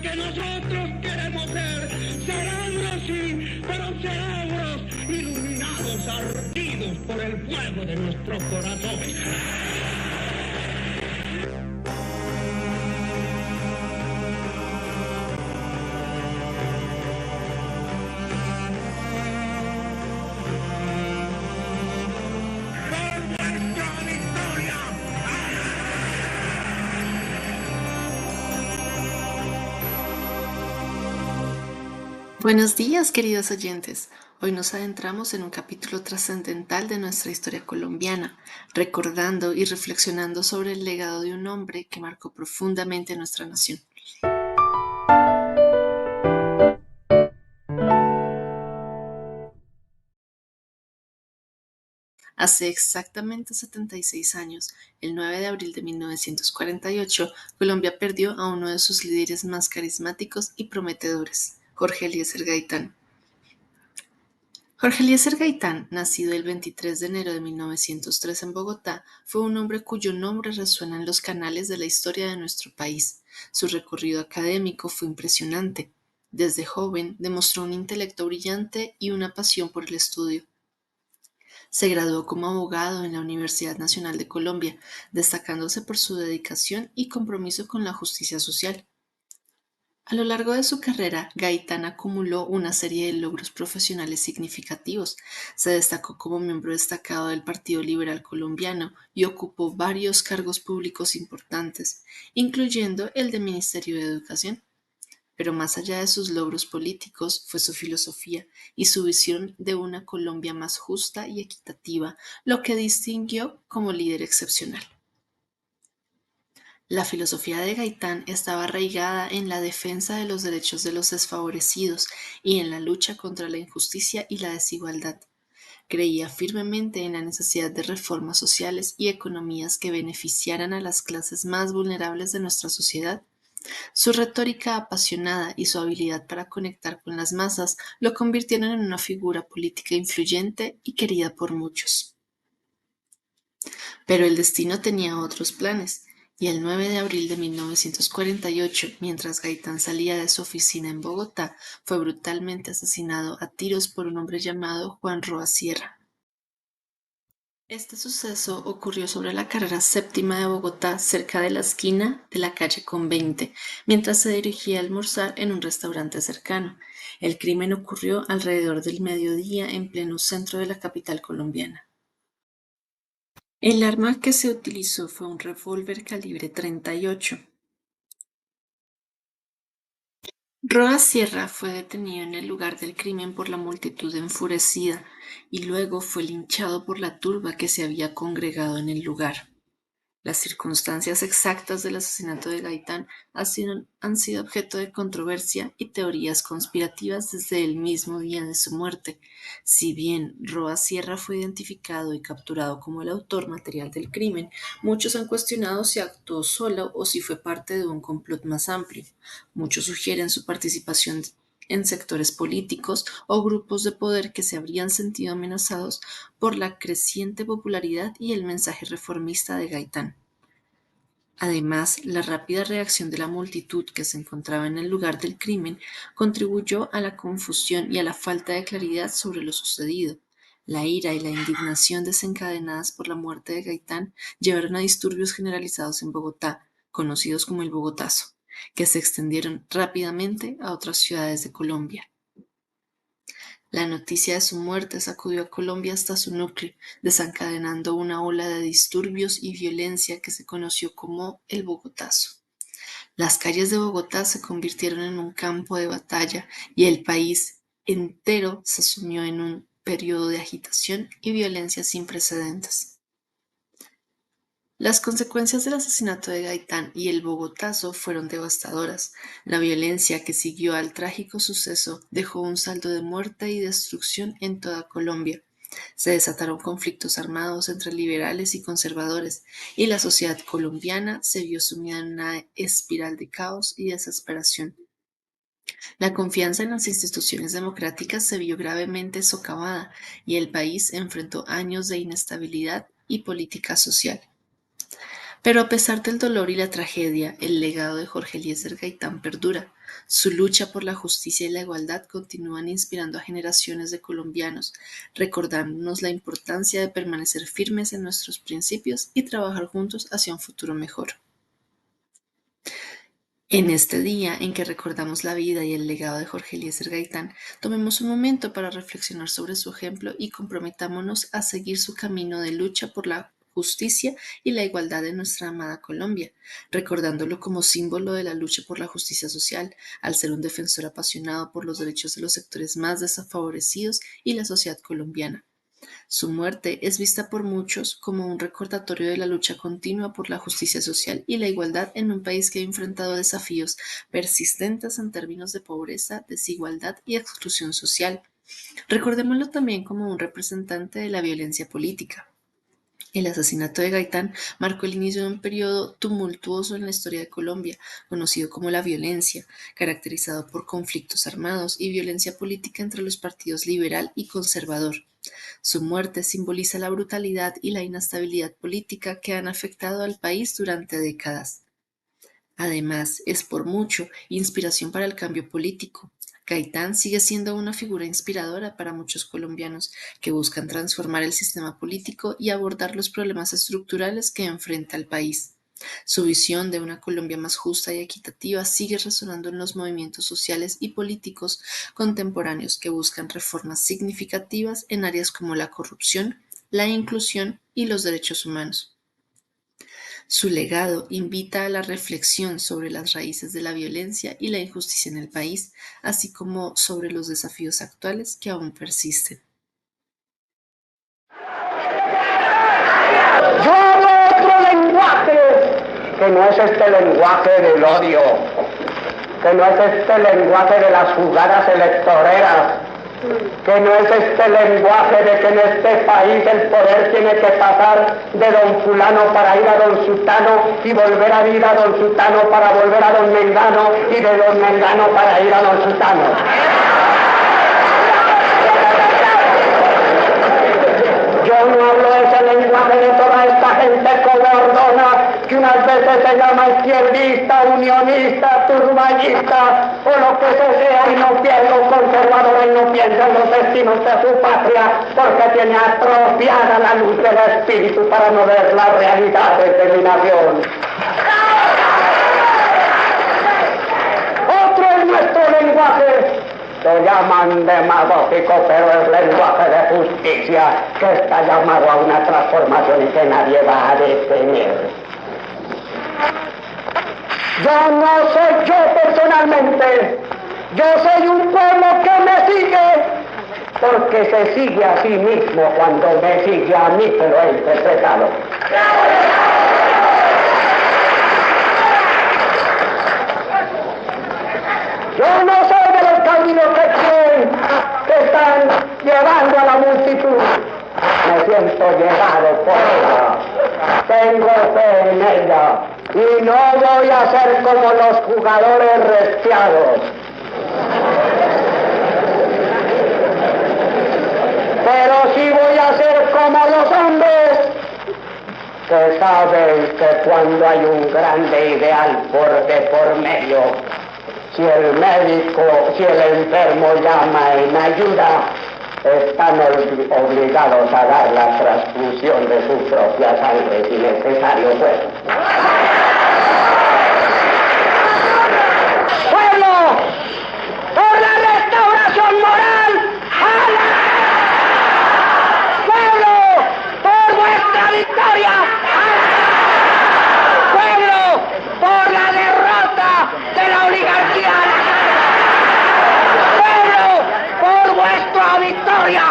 que nosotros queremos ser cerebros, sí, pero cerebros iluminados, ardidos por el fuego de nuestros corazones. Buenos días, queridos oyentes. Hoy nos adentramos en un capítulo trascendental de nuestra historia colombiana, recordando y reflexionando sobre el legado de un hombre que marcó profundamente nuestra nación. Hace exactamente 76 años, el 9 de abril de 1948, Colombia perdió a uno de sus líderes más carismáticos y prometedores, Jorge Eliezer Gaitán. Jorge Eliezer Gaitán, nacido el 23 de enero de 1903 en Bogotá, fue un hombre cuyo nombre resuena en los canales de la historia de nuestro país. Su recorrido académico fue impresionante. Desde joven demostró un intelecto brillante y una pasión por el estudio. Se graduó como abogado en la Universidad Nacional de Colombia, destacándose por su dedicación y compromiso con la justicia social. A lo largo de su carrera, Gaitán acumuló una serie de logros profesionales significativos. Se destacó como miembro destacado del Partido Liberal Colombiano y ocupó varios cargos públicos importantes, incluyendo el de Ministerio de Educación. Pero más allá de sus logros políticos, fue su filosofía y su visión de una Colombia más justa y equitativa lo que distinguió como líder excepcional. La filosofía de Gaitán estaba arraigada en la defensa de los derechos de los desfavorecidos y en la lucha contra la injusticia y la desigualdad. Creía firmemente en la necesidad de reformas sociales y economías que beneficiaran a las clases más vulnerables de nuestra sociedad. Su retórica apasionada y su habilidad para conectar con las masas lo convirtieron en una figura política influyente y querida por muchos. Pero el destino tenía otros planes, y el 9 de abril de 1948, mientras Gaitán salía de su oficina en Bogotá, fue brutalmente asesinado a tiros por un hombre llamado Juan Roa Sierra. Este suceso ocurrió sobre la carrera séptima de Bogotá, cerca de la esquina de la calle con 20, mientras se dirigía a almorzar en un restaurante cercano. El crimen ocurrió alrededor del mediodía en pleno centro de la capital colombiana. El arma que se utilizó fue un revólver calibre 38. Roa Sierra fue detenido en el lugar del crimen por la multitud enfurecida y luego fue linchado por la turba que se había congregado en el lugar. Las circunstancias exactas del asesinato de Gaitán han sido objeto de controversia y teorías conspirativas desde el mismo día de su muerte. Si bien Roa Sierra fue identificado y capturado como el autor material del crimen, muchos han cuestionado si actuó solo o si fue parte de un complot más amplio. Muchos sugieren su participación en sectores políticos o grupos de poder que se habrían sentido amenazados por la creciente popularidad y el mensaje reformista de Gaitán. Además, la rápida reacción de la multitud que se encontraba en el lugar del crimen contribuyó a la confusión y a la falta de claridad sobre lo sucedido. La ira y la indignación desencadenadas por la muerte de Gaitán llevaron a disturbios generalizados en Bogotá, conocidos como el Bogotazo, que se extendieron rápidamente a otras ciudades de Colombia. La noticia de su muerte sacudió a Colombia hasta su núcleo, desencadenando una ola de disturbios y violencia que se conoció como el Bogotazo. Las calles de Bogotá se convirtieron en un campo de batalla y el país entero se sumió en un periodo de agitación y violencia sin precedentes. Las consecuencias del asesinato de Gaitán y el Bogotazo fueron devastadoras. La violencia que siguió al trágico suceso dejó un saldo de muerte y destrucción en toda Colombia. Se desataron conflictos armados entre liberales y conservadores, y la sociedad colombiana se vio sumida en una espiral de caos y desesperación. La confianza en las instituciones democráticas se vio gravemente socavada, y el país enfrentó años de inestabilidad y política social. Pero a pesar del dolor y la tragedia, el legado de Jorge Eliezer Gaitán perdura. Su lucha por la justicia y la igualdad continúan inspirando a generaciones de colombianos, recordándonos la importancia de permanecer firmes en nuestros principios y trabajar juntos hacia un futuro mejor. En este día en que recordamos la vida y el legado de Jorge Eliezer Gaitán, tomemos un momento para reflexionar sobre su ejemplo y comprometámonos a seguir su camino de lucha por la justicia y la igualdad de nuestra amada Colombia, recordándolo como símbolo de la lucha por la justicia social, al ser un defensor apasionado por los derechos de los sectores más desfavorecidos y la sociedad colombiana. Su muerte es vista por muchos como un recordatorio de la lucha continua por la justicia social y la igualdad en un país que ha enfrentado desafíos persistentes en términos de pobreza, desigualdad y exclusión social. Recordémoslo también como un representante de la violencia política. El asesinato de Gaitán marcó el inicio de un periodo tumultuoso en la historia de Colombia, conocido como la violencia, caracterizado por conflictos armados y violencia política entre los partidos liberal y conservador. Su muerte simboliza la brutalidad y la inestabilidad política que han afectado al país durante décadas. Además, es por mucho inspiración para el cambio político. Gaitán sigue siendo una figura inspiradora para muchos colombianos que buscan transformar el sistema político y abordar los problemas estructurales que enfrenta el país. Su visión de una Colombia más justa y equitativa sigue resonando en los movimientos sociales y políticos contemporáneos que buscan reformas significativas en áreas como la corrupción, la inclusión y los derechos humanos. Su legado invita a la reflexión sobre las raíces de la violencia y la injusticia en el país, así como sobre los desafíos actuales que aún persisten. Yo hablo otro lenguaje, que no es este lenguaje del odio, que no es este lenguaje de las jugadas electoreras, que no es este lenguaje de que en este país el poder tiene que pasar de don fulano para ir a don sutano y volver a ir a don sutano para volver a don mengano y de don mengano para ir a don sutano. Yo no hablo ese lenguaje de toda esta gente cobardona que unas veces se llama izquierdista, unionista, turbayista o lo que sea y no piensa un conservador y no piensa en los destinos de su patria porque tiene atrofiada la luz del espíritu para no ver la realidad de mi nación. Otro es nuestro lenguaje. Lo llaman demagógico, pero es lenguaje de justicia que está llamado a una transformación y que nadie va a detener. Yo no soy yo personalmente, yo soy un pueblo que me sigue, porque se sigue a sí mismo cuando me sigue a mí, pero he interpretado. Yo no soy de los caminos que están llevando a la multitud. Me siento llevado por ella. Tengo fe en ella. Y no voy a ser como los jugadores restiados. Pero sí voy a ser como los hombres que saben que cuando hay un grande ideal por medio, si el médico, si el enfermo llama en ayuda, están obligados a dar la transfusión de su propia sangre si necesario fuera. ¡Pueblo! ¡Por la restauración moral! ¡Ala! ¡Pueblo! ¡Por vuestra victoria! ¡Ala! ¡Pueblo! ¡Por la derrota de la oligarquía! ¡Pueblo! ¡Por vuestra victoria!